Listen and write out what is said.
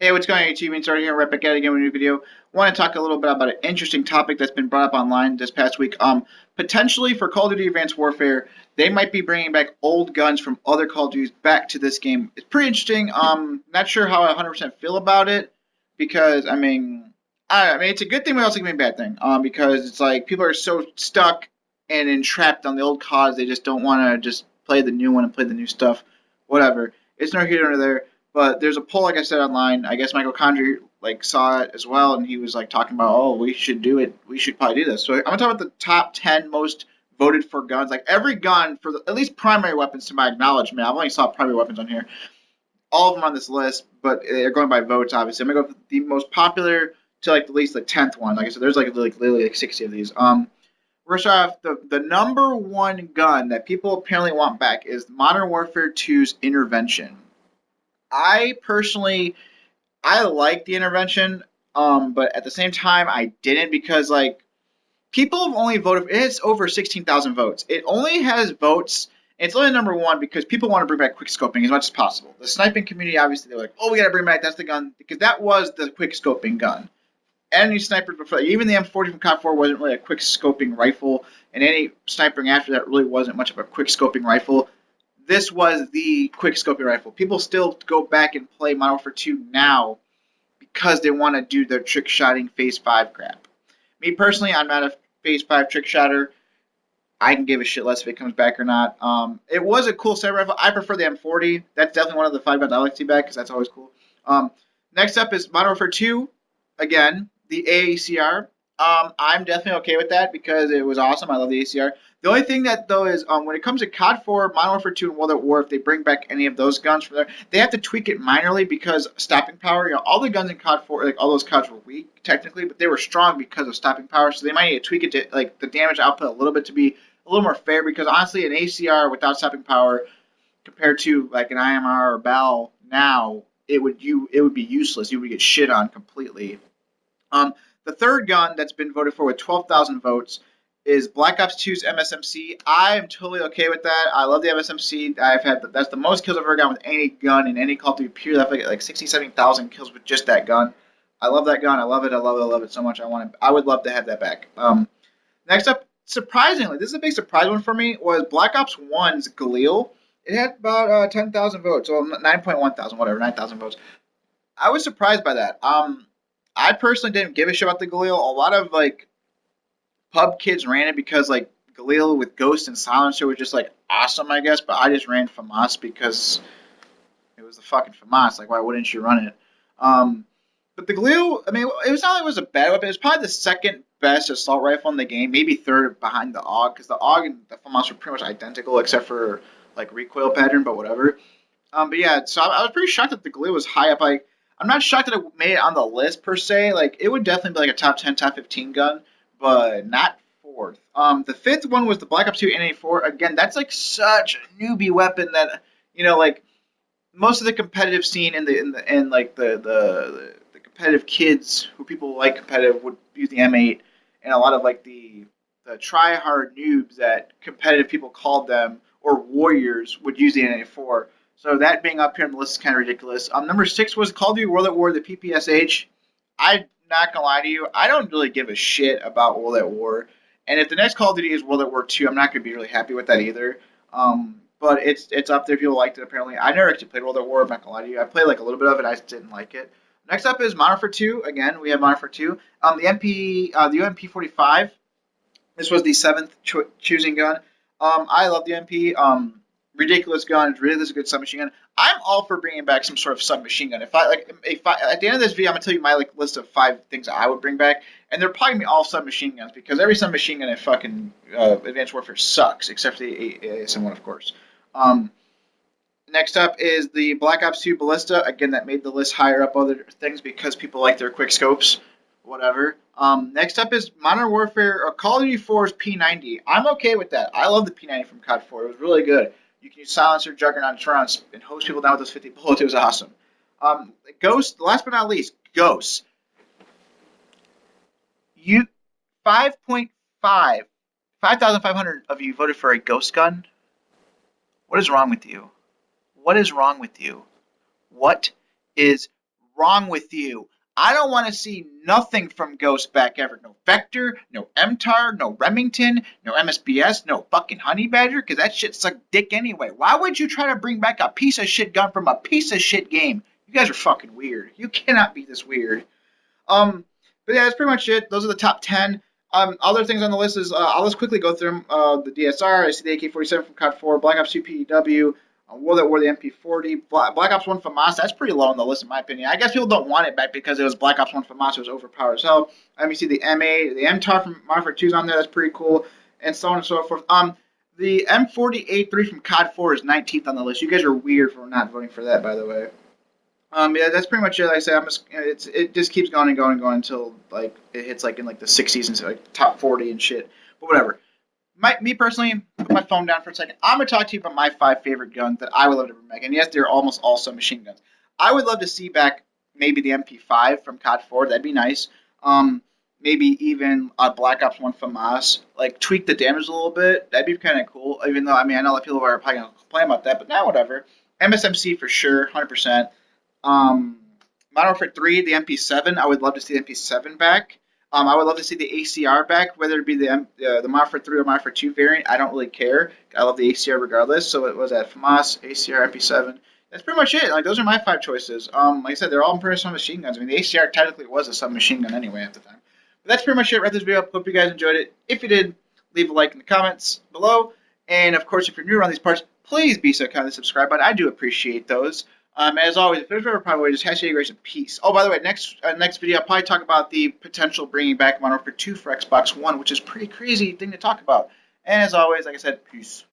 Hey, what's going on YouTube? And starting here right back at it again with a new video. Want to talk a little bit about an interesting topic that's been brought up online this past week. Potentially for Call of Duty Advanced Warfare, they might be bringing back old guns from other Call of Duties back to this game. It's pretty interesting. Not sure how I 100% feel about it because I mean it's a good thing, but also can be a bad thing. Because it's like people are so stuck and entrapped on the old CODs, they just don't want to just play the new one and play the new stuff. Whatever. It's no here nor there. But there's a poll, like I said, online. I guess Michael Condrey saw it as well, and he was talking about, oh, we should do it. We should probably do this. So I'm gonna talk about the top 10 most voted for guns. Like every gun for at least primary weapons, to my acknowledgement. I've only saw primary weapons on here. All of them on this list, but they're going by votes. Obviously, I'm gonna go with the most popular to the least 10th one. Like I said, there's literally 60 of these. First off, the number one gun that people apparently want back is Modern Warfare 2's Intervention. I personally I like the intervention, but at the same time I didn't because people have only voted. It's over 16,000 votes. It only has votes. It's only number one because people want to bring back quick scoping as much as possible. The sniping community obviously they're like, oh, we gotta bring back that's the gun because that was the quick scoping gun. Any snipers before, even the M40 from COD 4 wasn't really a quick scoping rifle, and any sniping after that really wasn't much of a quick scoping rifle. This was the quick scoping rifle. People still go back and play Modern Warfare 2 now because they want to do their trick shotting phase 5 crap. Me personally, I'm not a phase 5 trick shotter. I can give a shit less if it comes back or not. It was a cool sniper rifle. I prefer the M40. That's definitely one of the 5 guns I like to see back because that's always cool. Next up is Modern Warfare 2. Again, the AACR. I'm definitely okay with that because it was awesome. I love the ACR. The only thing that though is when it comes to COD 4, Modern Warfare 2, and World at War, if they bring back any of those guns from there, they have to tweak it minorly because stopping power. All the guns in COD 4, all those CODs were weak technically, but they were strong because of stopping power. So they might need to tweak it to the damage output a little bit to be a little more fair. Because honestly, an ACR without stopping power compared to an IMR or BAL now, it would be useless. You would get shit on completely. The third gun that's been voted for with 12,000 votes is Black Ops 2's MSMC. I'm totally okay with that. I love the MSMC. That's the most kills I've ever gotten with any gun in any Call of Duty period. I've like 60, 70,000 kills with just that gun. I love that gun. I love it. I love it. I love it so much. I would love to have that back. Next up, surprisingly, this is a big surprise one for me, was Black Ops 1's Galil. It had about 10,000 votes, well 9.1 thousand, whatever, 9,000 votes. I was surprised by that. I personally didn't give a shit about the Galil. A lot of pub kids ran it because Galil with Ghost and Silencer was just awesome, I guess. But I just ran FAMAS because it was the fucking FAMAS. Why wouldn't you run it? But the Galil, I mean, it was not like it was a bad weapon. It was probably the second best assault rifle in the game, maybe third behind the AUG, because the AUG and the FAMAS were pretty much identical except for recoil pattern, but whatever. But yeah, so I was pretty shocked that the Galil was high up. I'm not shocked that it made it on the list per se. It would definitely be a top 10, top 15 gun, but not fourth. The fifth one was the Black Ops 2 N84. Again, that's such a newbie weapon that most of the competitive scene and the competitive kids who people like competitive would use the M8, and a lot of the try hard noobs that competitive people called them or warriors would use the N84. So that being up here on the list is kind of ridiculous. Number 6 was Call of Duty World at War, the PPSH. I'm not gonna lie to you, I don't really give a shit about World at War. And if the next Call of Duty is World at War 2, I'm not gonna be really happy with that either. But it's up there. People liked it apparently. I never actually played World at War. I'm not gonna lie to you. I played a little bit of it. I just didn't like it. Next up is Modern Warfare 2. Again, we have Modern Warfare 2. The UMP45. This was the seventh choosing gun. I love the MP. Ridiculous gun. It's ridiculous good submachine gun. I'm all for bringing back some sort of submachine gun. If I at the end of this video, I'm gonna tell you my list of 5 things I would bring back, and they're probably gonna be all submachine guns because every submachine gun in fucking Advanced Warfare sucks, except for the ASM one, of course. Next up is the Black Ops 2 Ballista. Again, that made the list higher up other things because people like their quick scopes. Whatever. Next up is Modern Warfare or Call of Duty 4's P90. I'm okay with that. I love the P90 from COD 4. It was really good. You can use Silencer, Juggernaut, and hose people down with those 50 bullets. It was awesome. Ghost, last but not least, Ghost. 5,500 of you voted for a Ghost gun. What is wrong with you? What is wrong with you? What is wrong with you? I don't want to see nothing from Ghost back ever. No Vector, no MTAR, no Remington, no MSBS, no fucking Honey Badger, because that shit sucked dick anyway. Why would you try to bring back a piece of shit gun from a piece of shit game? You guys are fucking weird. You cannot be this weird. But yeah, that's pretty much it. Those are the top 10. Other things on the list is I'll just quickly go through them. The DSR, I see the AK-47 from COD 4, Black Ops 2 PEW, World at War the MP40, Black Ops 1 FAMAS. That's pretty low on the list in my opinion. I guess people don't want it back because it was Black Ops 1 FAMAS. It was overpowered as hell. You see the M8, the MTAR from Modern Warfare 2 is on there. That's pretty cool, and so on and so forth. The M40A3 from COD 4 is 19th on the list. You guys are weird for not voting for that, by the way. Yeah, that's pretty much it. Like I said, it just keeps going and going and going until like it hits like in like the 60s and like top 40 and shit. But whatever. Me personally, put my phone down for a second. I'm gonna talk to you about my 5 favorite guns that I would love to bring back. And yes, they're almost all submachine guns. I would love to see back maybe the MP5 from COD 4. That'd be nice. Maybe even Black Ops 1 FAMAS. Like tweak the damage a little bit. That'd be kind of cool. Even though I know a lot of people are probably gonna complain about that, but now whatever. MSMC for sure, 100%. Modern Warfare 3, the MP7. I would love to see the MP7 back. I would love to see the ACR back, whether it be the Modern Warfare 3 or Modern Warfare 2 variant. I don't really care. I love the ACR regardless. So it was at FAMAS, ACR, MP7. That's pretty much it. Like those are my 5 choices. Like I said, they're all pretty submachine guns. I mean, the ACR technically was a submachine gun anyway at the time. But that's pretty much it. Wrap this video up. Hope you guys enjoyed it. If you did, leave a like in the comments below. And of course, if you're new around these parts, please be so kind to subscribe button. I do appreciate those. As always, if there's ever a problem, just hashtag grace and peace. Oh, by the way, next video, I'll probably talk about the potential bringing back Modern Warfare 2 for Xbox One, which is a pretty crazy thing to talk about. And as always, like I said, peace.